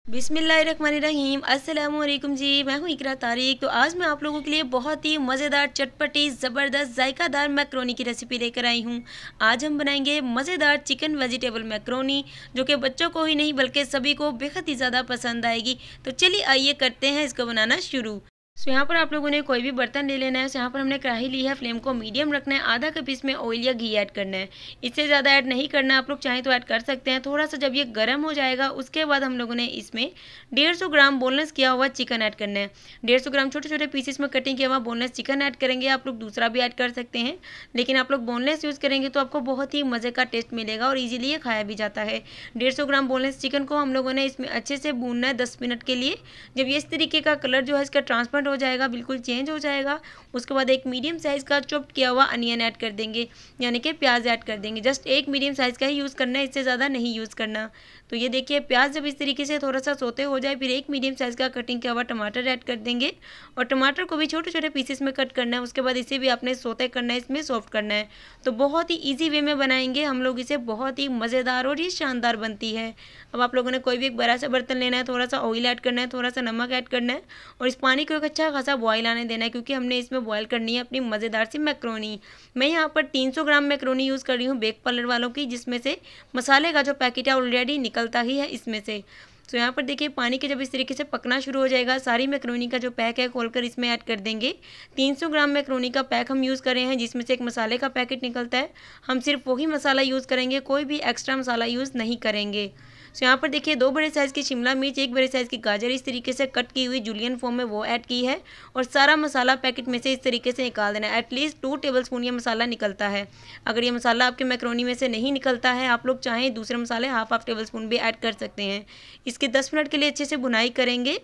बिस्मिल्लाहिर्रहमानिर्रहीम अस्सलामुअलैकुम जी। मैं हूँ इकरा तारिक। तो आज मैं आप लोगों के लिए बहुत ही मज़ेदार, चटपटी, ज़बरदस्त, जायकादार मैक्रोनी की रेसिपी लेकर आई हूँ। आज हम बनाएंगे मज़ेदार चिकन वेजिटेबल मैक्रोनी, जो कि बच्चों को ही नहीं बल्कि सभी को बेहद ही ज़्यादा पसंद आएगी। तो चलिए आइए करते हैं इसको बनाना शुरू। तो यहाँ पर आप लोगों ने कोई भी बर्तन ले लेना है। यहाँ पर हमने कढ़ाई ली है, फ्लेम को मीडियम रखना है। आधा कप इसमें ऑयल या घी ऐड करना है। इससे ज़्यादा ऐड नहीं करना, आप लोग चाहें तो ऐड कर सकते हैं। थोड़ा सा जब ये गर्म हो जाएगा उसके बाद हम लोगों ने इसमें 150 ग्राम बोनलेस किया हुआ चिकन ऐड करना है। 150 ग्राम छोटे छोटे पीसेस में कटिंग किया हुआ बोनलेस चिकन ऐड करेंगे। आप लोग दूसरा भी ऐड कर सकते हैं, लेकिन आप लोग बोनलेस यूज़ करेंगे तो आपको बहुत ही मज़े का टेस्ट मिलेगा और ईजिली ये खाया भी जाता है। 150 ग्राम बोनलेस चिकन को हम लोगों ने इसमें अच्छे से भूनना है 10 मिनट के लिए। जब ये इस तरीके का कलर जो है इसका ट्रांसपेरेंट हो जाएगा, बिल्कुल चेंज हो जाएगा, उसके बाद एक मीडियम साइज़ का चॉप्ड किया हुआ अनियन ऐड कर देंगे, यानी कि प्याज ऐड कर देंगे। जस्ट एक मीडियम साइज़ का ही यूज़ करना है, इससे ज़्यादा नहीं यूज़ करना। तो ये देखिए प्याज जब इस तरीके से थोड़ा सा सोते हो जाए, फिर एक मीडियम साइज़ का कटिंग किया हुआ टमाटर ऐड कर देंगे और टमाटर को भी छोटे छोटे पीसेस में कट करना है। उसके बाद इसे भी आपने सोते करना है, इसमें सॉफ्ट करना है। तो बहुत ही ईजी वे में बनाएंगे हम लोग इसे, बहुत ही मज़ेदार और ये शानदार बनती है। अब आप लोगों ने कोई भी एक बड़ा सा बर्तन लेना है, थोड़ा सा ऑयल ऐड करना है, थोड़ा सा नमक ऐड करना है और इस पानी को एक अच्छा खासा बॉयल आने देना है, क्योंकि हमने इसमें बॉयल करनी है अपनी मज़ेदार सी मैक्रोनी। मैं यहाँ पर 300 ग्राम मैक्रोनी यूज़ कर रही हूँ बेक पार्लर वालों की, जिसमें से मसाले का जो पैकेट है ऑलरेडी निकलता ही है इसमें से। तो यहाँ पर देखिए पानी के जब इस तरीके से पकना शुरू हो जाएगा, सारी मैक्रोनी का जो पैक है खोलकर इसमें ऐड कर देंगे। 300 ग्राम मैक्रोनी का पैक हम यूज़ कर रहे हैं, जिसमें से एक मसाले का पैकेट निकलता है। हम सिर्फ वही मसाला यूज़ करेंगे, कोई भी एक्स्ट्रा मसाला यूज़ नहीं करेंगे। तो यहाँ पर देखिए 2 बड़े साइज़ की शिमला मिर्च, 1 बड़े साइज़ की गाजर इस तरीके से कट की हुई जूलियन फॉर्म में वो ऐड की है और सारा मसाला पैकेट में से इस तरीके से निकाल देना है। एटलीस्ट 2 टेबलस्पून ये मसाला निकलता है। अगर ये मसाला आपके मैक्रोनी में से नहीं निकलता है, आप लोग चाहें दूसरे मसाले हाफ टेबल स्पून भी ऐड कर सकते हैं। इसके 10 मिनट के लिए अच्छे से भुनाई करेंगे।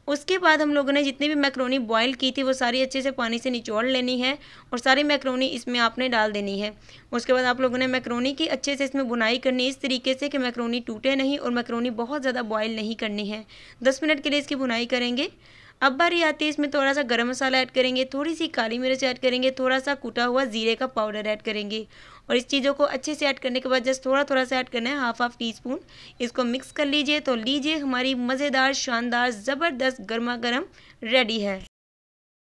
उसके बाद हम लोगों ने जितनी भी मैक्रोनी बॉईल की थी वो सारी अच्छे से पानी से निचोड़ लेनी है और सारी मैक्रोनी इसमें आपने डाल देनी है। उसके बाद आप लोगों ने मैक्रोनी की अच्छे से इसमें भुनाई करनी है, इस तरीके से कि मैक्रोनी टूटे नहीं और मैक्रोनी बहुत ज़्यादा बॉईल नहीं करनी है। 10 मिनट के लिए इसकी भुनाई करेंगे। अब बारी आती है इसमें थोड़ा सा गरम मसाला ऐड करेंगे, थोड़ी सी काली मिर्च ऐड करेंगे, थोड़ा सा कूटा हुआ ज़ीरे का पाउडर ऐड करेंगे और इस चीज़ों को अच्छे से ऐड करने के बाद जस्ट थोड़ा थोड़ा सा ऐड करना है, हाफ टी स्पून। इसको मिक्स कर लीजिए। तो लीजिए हमारी मज़ेदार, शानदार, ज़बरदस्त गर्मा गर्म रेडी है।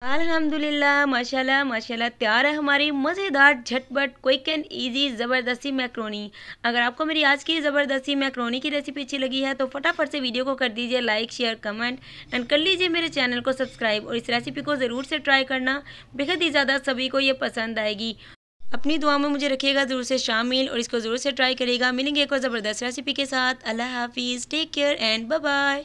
अल्हम्दुलिल्लाह, माशाल्लाह माशाल्लाह, तैयार है हमारी मज़ेदार, झटपट, क्विक एंड इजी ज़बरदस्ती मैक्रोनी। अगर आपको मेरी आज की ज़बरदस्ती मैक्रोनी की रेसिपी अच्छी लगी है तो फटाफट से वीडियो को कर दीजिए लाइक, शेयर, कमेंट एंड कर लीजिए मेरे चैनल को सब्सक्राइब और इस रेसिपी को ज़रूर से ट्राई करना, बेहद ही ज़्यादा सभी को ये पसंद आएगी। अपनी दुआ में मुझे रखिएगा ज़रूर से शामिल और इसको ज़रूर से ट्राई करिएगा। मिलेंगे एक और ज़बरदस्त रेसिपी के साथ। अल्लाह हाफिज़, take care and bye bye.